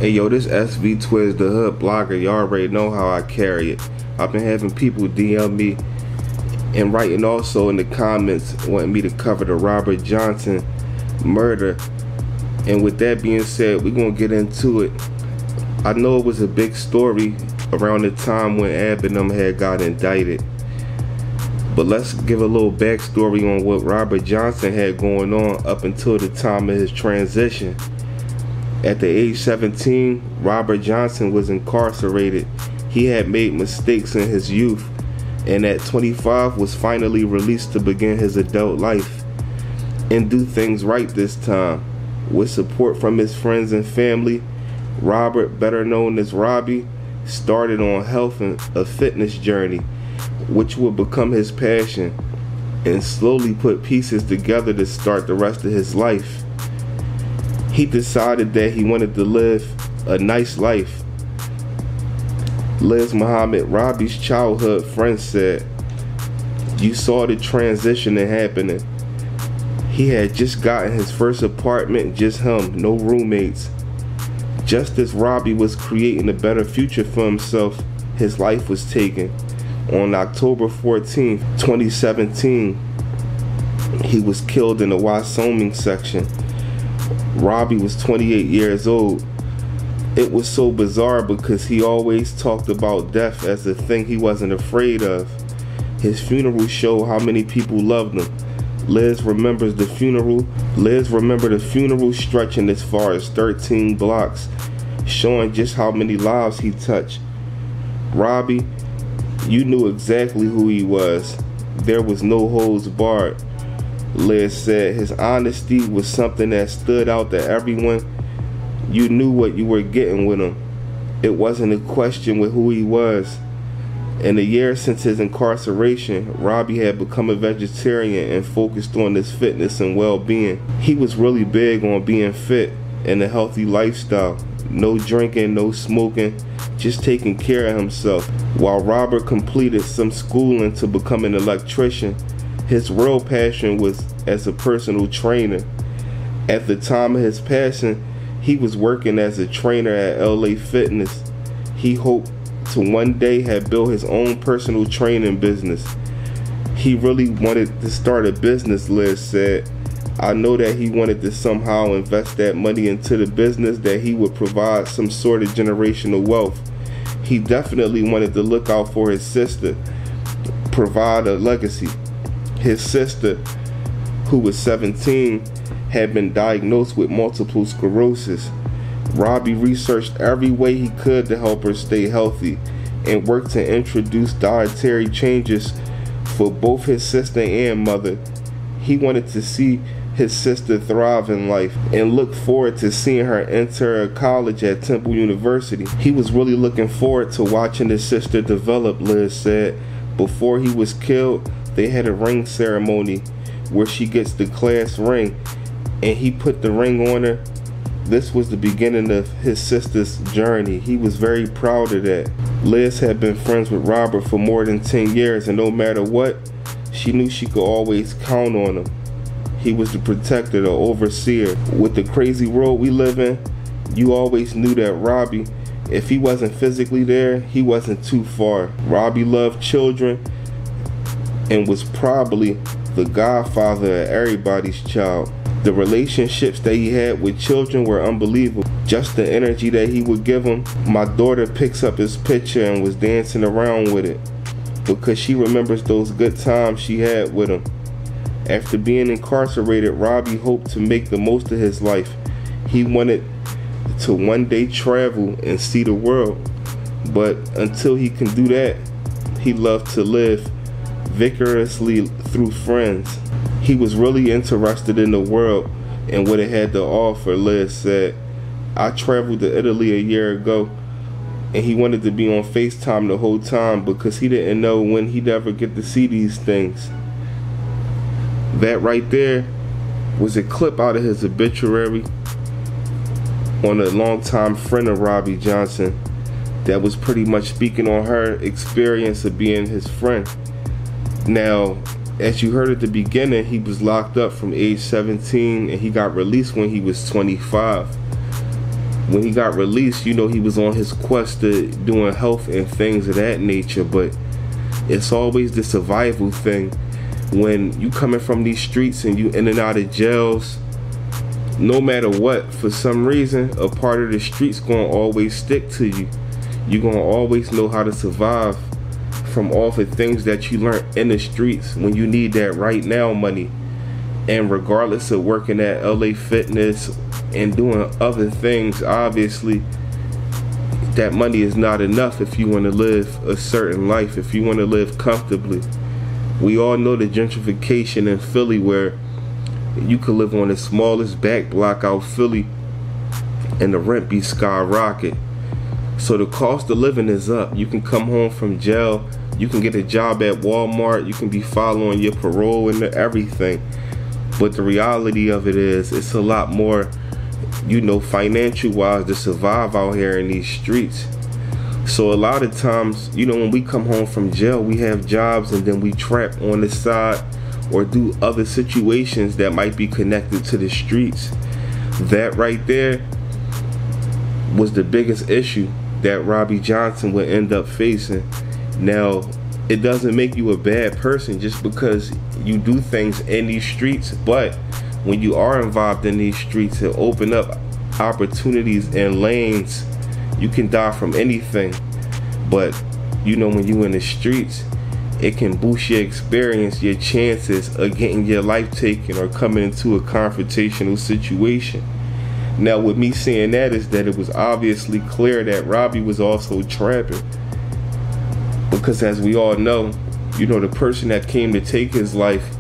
Hey yo, this SV Twiz the Hood blogger. Y'all already know how I carry it. I've been having people DM me and writing also in the comments wanting me to cover the Robert Johnson murder. And with that being said, we're gonna get into it. I know it was a big story around the time when Ab and them had got indicted. But let's give a little backstory on what Robert Johnson had going on up until the time of his transition. At the age 17, Robert Johnson was incarcerated. He had made mistakes in his youth, and at 25 was finally released to begin his adult life and do things right this time. With support from his friends and family, Robert, better known as Robby, started on health and a fitness journey, which would become his passion, and slowly put pieces together to start the rest of his life. He decided that he wanted to live a nice life. Liz Muhammad, Robby's childhood friend, said, "You saw the transition happening. He had just gotten his first apartment, just him, no roommates. Just as Robby was creating a better future for himself, his life was taken. On October 14th, 2017, he was killed in the Wyoming section. Robby was 28 years old. It was so bizarre because he always talked about death as a thing he wasn't afraid of. His funeral showed how many people loved him. Liz remembers the funeral. Liz remembered the funeral stretching as far as 13 blocks, showing just how many lives he touched. Robby, you knew exactly who he was. There was no holds barred." Liz said his honesty was something that stood out to everyone. You knew what you were getting with him. It wasn't a question with who he was. In the years since his incarceration, Robby had become a vegetarian and focused on his fitness and well-being. He was really big on being fit and a healthy lifestyle. No drinking, no smoking, just taking care of himself. While Robert completed some schooling to become an electrician, his real passion was as a personal trainer. At the time of his passing, he was working as a trainer at LA Fitness. He hoped to one day have built his own personal training business. He really wanted to start a business, Liz said. I know that he wanted to somehow invest that money into the business, that he would provide some sort of generational wealth. He definitely wanted to look out for his sister, provide a legacy. His sister, who was 17, had been diagnosed with multiple sclerosis. Robby researched every way he could to help her stay healthy and worked to introduce dietary changes for both his sister and mother. He wanted to see his sister thrive in life and looked forward to seeing her enter college at Temple University. He was really looking forward to watching his sister develop, Liz said. Before he was killed, they had a ring ceremony where she gets the class ring, and he put the ring on her. This was the beginning of his sister's journey. He was very proud of that. Liz had been friends with Robert for more than 10 years, and no matter what, she knew she could always count on him. He was the protector, the overseer. With the crazy world we live in, you always knew that Robby, if he wasn't physically there, he wasn't too far. Robby loved children and was probably the godfather of everybody's child. The relationships that he had with children were unbelievable. Just the energy that he would give them. My daughter picks up his picture and was dancing around with it because she remembers those good times she had with him. After being incarcerated, Robby hoped to make the most of his life. He wanted to one day travel and see the world. But until he can do that, he loved to live vicariously through friends. He was really interested in the world and what it had to offer, Liz said. I traveled to Italy a year ago, and he wanted to be on FaceTime the whole time because he didn't know when he'd ever get to see these things. That right there was a clip out of his obituary on a longtime friend of Robby Johnson that was pretty much speaking on her experience of being his friend. Now, as you heard at the beginning, he was locked up from age 17 and he got released when he was 25. when he got released, you know, he was on his quest to doing health and things of that nature. But it's always the survival thing. When you coming from these streets and you in and out of jails, no matter what, for some reason, a part of the streets gonna always stick to you. You're gonna always know how to survive from all the things that you learned in the streets when you need that right now money. And regardless of working at LA Fitness and doing other things, obviously that money is not enough if you want to live a certain life, if you want to live comfortably. We all know the gentrification in Philly, where you could live on the smallest back block out Philly and the rent be skyrocket. So the cost of living is up. You can come home from jail, you can get a job at Walmart, you can be following your parole and everything. But the reality of it is, it's a lot more, you know, financial wise to survive out here in these streets. So a lot of times, you know, when we come home from jail, we have jobs and then we trap on the side or do other situations that might be connected to the streets. That right there was the biggest issue that Robby Johnson would end up facing. Now, it doesn't make you a bad person just because you do things in these streets, but when you are involved in these streets and open up opportunities and lanes, you can die from anything. But you know, when you in the streets, it can boost your experience, your chances of getting your life taken or coming into a confrontational situation. Now, with me saying that is that it was obviously clear that Robby was also trapping, because as we all know, you know, the person that came to take his life,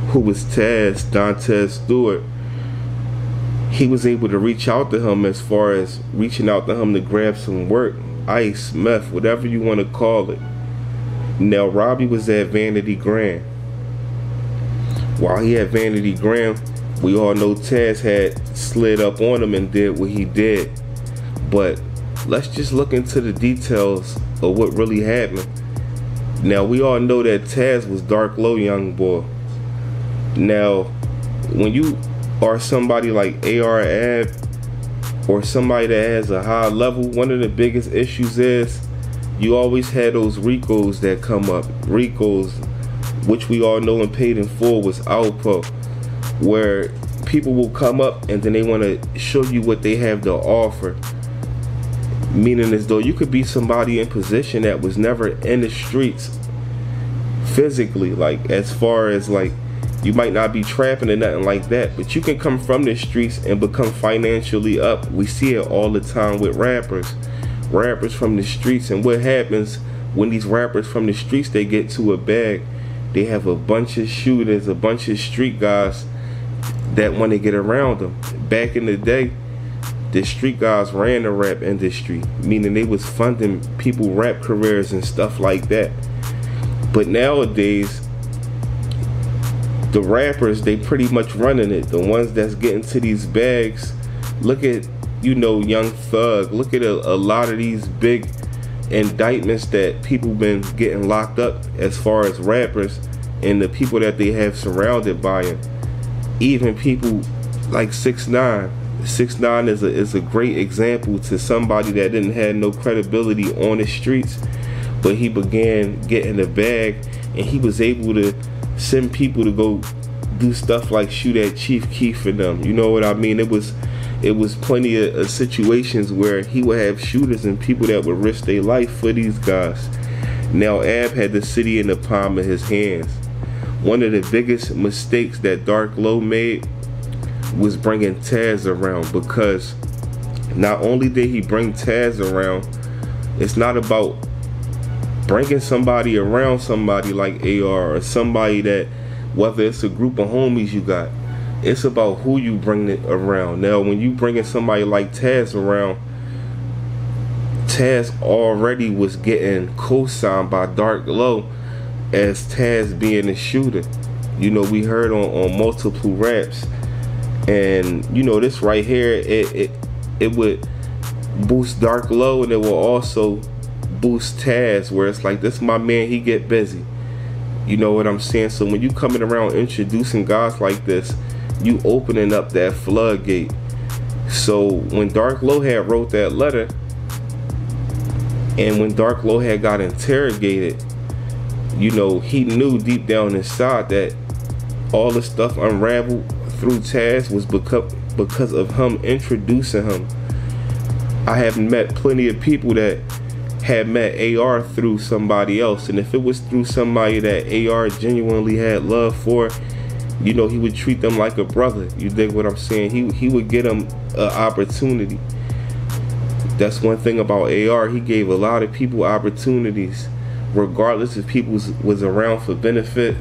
who was Dantez Stewart, he was able to reach out to him, as far as reaching out to him to grab some work, ice, meth, whatever you want to call it. Now, Robby was at Vanity Grand. While he had Vanity Grand, we all know Taz had slid up on him and did what he did. But let's just look into the details of what really happened. Now, we all know that Taz was Dark Low young boy. Now, when you are somebody like AR Ab, or somebody that has a high level, one of the biggest issues is you always had those Ricos that come up. Ricos, which we all know and paid in full, was Alpo, where people will come up and then they want to show you what they have to offer. Meaning as though you could be somebody in position that was never in the streets physically, like as far as like you might not be trapping or nothing like that, but you can come from the streets and become financially up. We see it all the time with rappers from the streets. And what happens when these rappers from the streets, they get to a bag, they have a bunch of shooters, a bunch of street guys that want to get around them. Back in the day, the street guys ran the rap industry, meaning they was funding people rap careers and stuff like that. But nowadays, the rappers, they pretty much running it. The ones that's getting to these bags, look at, you know, Young Thug, look at a lot of these big indictments that people been getting locked up as far as rappers and the people that they have surrounded by him. Even people like 6ix9ine. 6ix9ine is a great example to somebody that didn't have no credibility on the streets, but he began getting the bag and he was able to send people to go do stuff like shoot at Chief Keef and them. You know what I mean? It was plenty of situations where he would have shooters and people that would risk their life for these guys. Now, Ab had the city in the palm of his hands. One of the biggest mistakes that Dark Low made was bringing Taz around, because not only did he bring Taz around, it's not about bringing somebody around somebody like AR or somebody that, whether it's a group of homies you got, it's about who you bring it around. Now, when you bringing somebody like Taz around, Taz already was getting co-signed by Dark Low as Taz being a shooter. You know, we heard on multiple raps, and you know, this right here, it would boost Dark Low, and it will also boost Taz, where it's like, this my man, he get busy. You know what I'm saying? So when you coming around introducing guys like this, you opening up that floodgate. So when Dark Low had wrote that letter, and when Dark Low had got interrogated, you know, he knew deep down inside that all the stuff unraveled through Taz was because of him introducing him. I have met plenty of people that had met AR through somebody else, and if it was through somebody that AR genuinely had love for, you know, he would treat them like a brother. You dig what I'm saying? He would get them an opportunity. That's one thing about AR. He gave a lot of people opportunities, regardless if people was around for benefit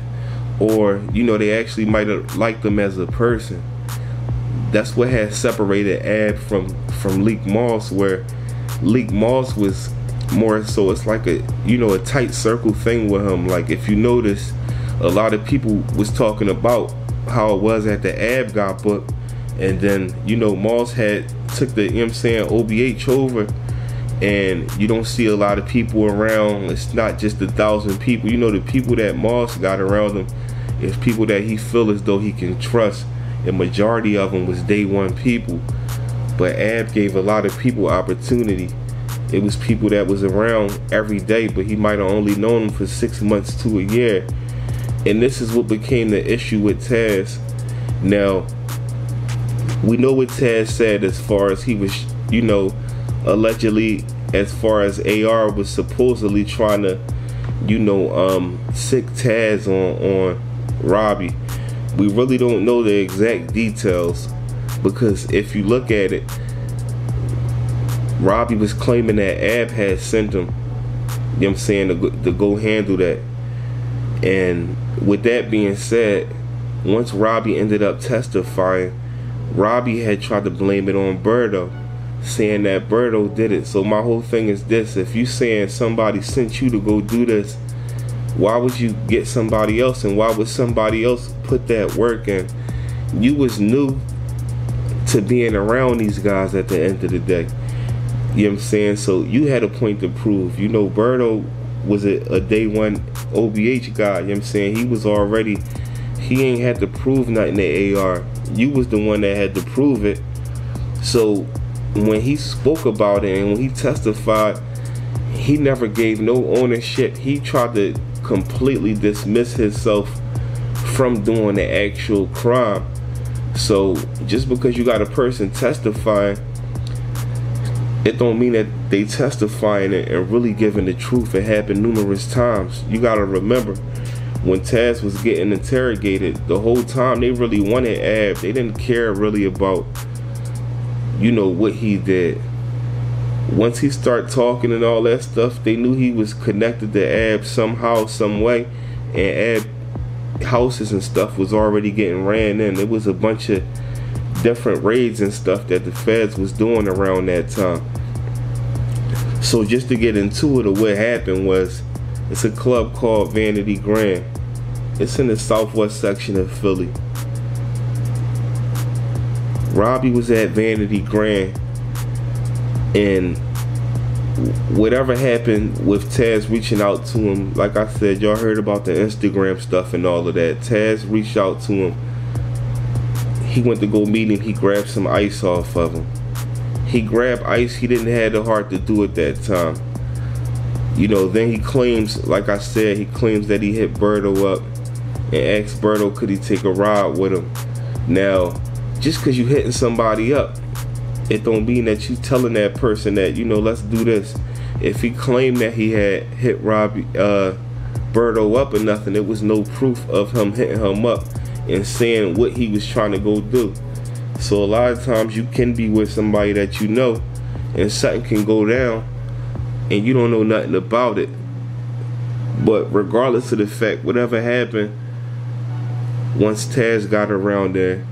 or, you know, they actually might have liked them as a person. That's what has separated Ab from Leak Moss, where Leak Moss was more so, it's like a, you know, a tight circle thing with him. Like if you notice, a lot of people was talking about how it was at the Ab got booked, and then, you know, Moss had took the, you know what I'm saying, OBH over, and you don't see a lot of people around. It's not just 1,000 people. You know, the people that Moss got around him is people that he feel as though he can trust. The majority of them was day one people, but Ab gave a lot of people opportunity. It was people that was around every day, but he might have only known them for 6 months to a year. And this is what became the issue with Taz. Now, we know what Taz said as far as he was, you know, allegedly, as far as AR was supposedly trying to, you know, sick Taz on Robby. We really don't know the exact details, because if you look at it, Robby was claiming that Ab had sent him, you know what I'm saying, to go handle that. And with that being said, once Robby ended up testifying, Robby had tried to blame it on Birdo, saying that Birdo did it. So my whole thing is this: if you saying somebody sent you to go do this, why would you get somebody else, and why would somebody else put that work in? You was new to being around these guys at the end of the day. You know what I'm saying? So you had a point to prove. You know, Birdo was a day one OBH guy. You know what I'm saying? He was already, he ain't had to prove nothing to AR. You was the one that had to prove it. So when he spoke about it and when he testified, he never gave no ownership. He tried to completely dismiss himself from doing the actual crime. So just because you got a person testifying, it don't mean that they testifying and really giving the truth. It happened numerous times. You gotta remember, when Taz was getting interrogated, the whole time they really wanted Ab. They didn't care really about, you know, what he did. Once he started talking and all that stuff, they knew he was connected to Ab somehow, some way, and Ab houses and stuff was already getting ran in. It was a bunch of different raids and stuff that the feds was doing around that time. So just to get into it, or what happened was, it's a club called Vanity Grand. It's in the southwest section of Philly. Robby was at Vanity Grand, and whatever happened with Taz reaching out to him, like I said, y'all heard about the Instagram stuff and all of that. Taz reached out to him. He went to go meet him. He grabbed some ice off of him. He grabbed ice. He didn't have the heart to do it that time. You know, then he claims, like I said, he claims that he hit Birdo up and asked Birdo could he take a ride with him. Now, just because you hitting somebody up, it don't mean that you telling that person that, you know, let's do this. If he claimed that he had hit Birdo up or nothing, it was no proof of him hitting him up and saying what he was trying to go do. So a lot of times you can be with somebody that you know, and something can go down and you don't know nothing about it. But regardless of the fact, whatever happened, once Taz got around there,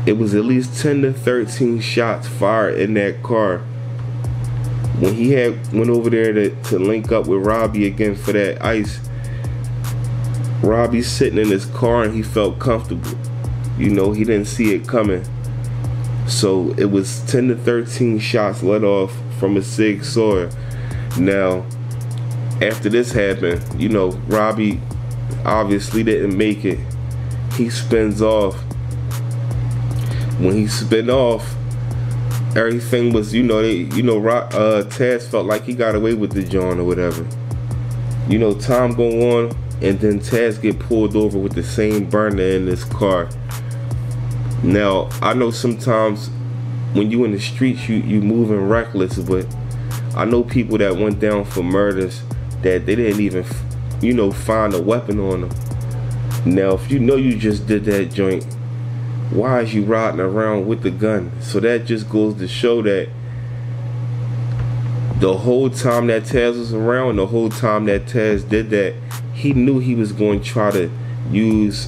it was at least 10 to 13 shots fired in that car. When he had went over there to link up with Robby again for that ice, Robby's sitting in his car and he felt comfortable. You know, he didn't see it coming. So it was 10 to 13 shots let off from a Sig Sauer. Now, after this happened, you know, Robby obviously didn't make it. He spins off. When he spin off, everything was, Taz felt like he got away with the joint or whatever. Time go on, and then Taz get pulled over with the same burner in his car. Now, I know sometimes when you in the streets, you moving reckless, but I know people that went down for murders that they didn't even, find a weapon on them. Now, if you just did that joint, why is you riding around with the gun? So that just goes to show that the whole time that Taz was around, the whole time that Taz did that, he knew he was going to try to use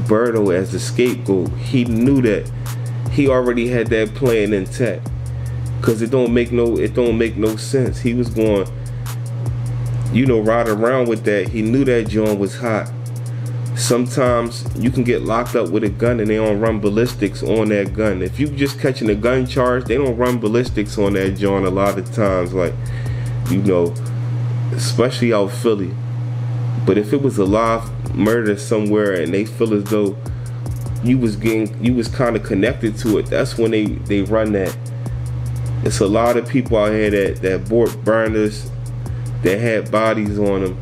Berto as the scapegoat. He knew that. He already had that plan intact. Cause it don't make no sense. He was going, ride around with that. He knew that joint was hot. Sometimes you can get locked up with a gun and they don't run ballistics on that gun. If you just catching a gun charge, they don't run ballistics on that joint a lot of times, like, especially out Philly. But if it was a live murder somewhere and they feel as though you was kind of connected to it, that's when they run that. It's a lot of people out here that bought burners that had bodies on them,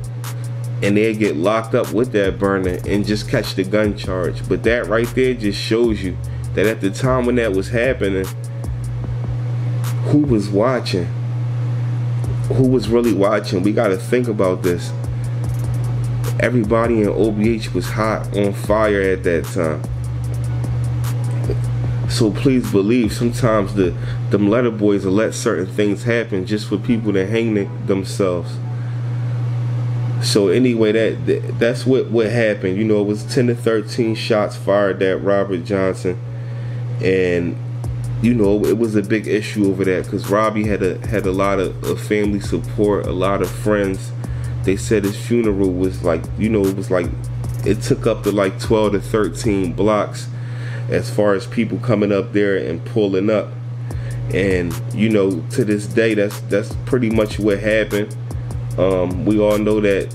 and they get locked up with that burner and just catch the gun charge. But that right there just shows you that at the time when that was happening, who was watching? Who was really watching? We got to think about this. Everybody in OBH was hot, on fire at that time. So please believe, sometimes them letter boys will let certain things happen just for people to hang themselves. So anyway, that's what happened. It was 10 to 13 shots fired at Robert Johnson, and it was a big issue over that because Robby had a lot of family support, a lot of friends. They said his funeral was like, it took up to like 12 to 13 blocks as far as people coming up there and pulling up. And to this day, that's pretty much what happened. We all know that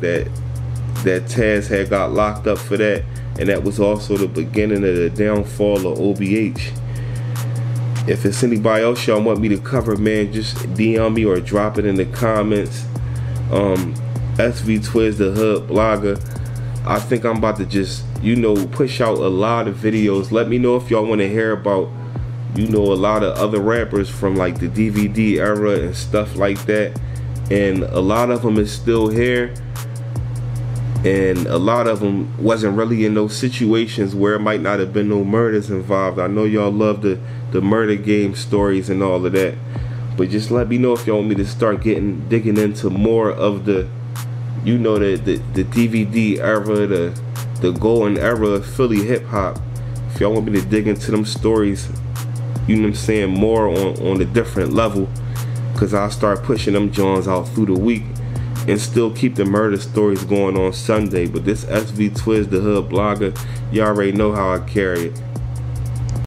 Taz had got locked up for that, and that was also the beginning of the downfall of OBH. If it's anybody else y'all want me to cover, man, just DM me or drop it in the comments. SV Twiz, the Hood Blogger. I think I'm about to just, push out a lot of videos. Let me know if y'all want to hear about, a lot of other rappers from like the DVD era and stuff like that. And a lot of them is still here. And a lot of them wasn't really in those situations where it might not have been no murders involved. I know y'all love the murder game stories and all of that. But just let me know if y'all want me to start digging into more of the the DVD era, the golden era of Philly hip hop. If y'all want me to dig into them stories, more on a different level, because I'll start pushing them Johns out through the week and still keep the murder stories going on Sunday. But this SV Twiz, the Hood Blogger, you already know how I carry it.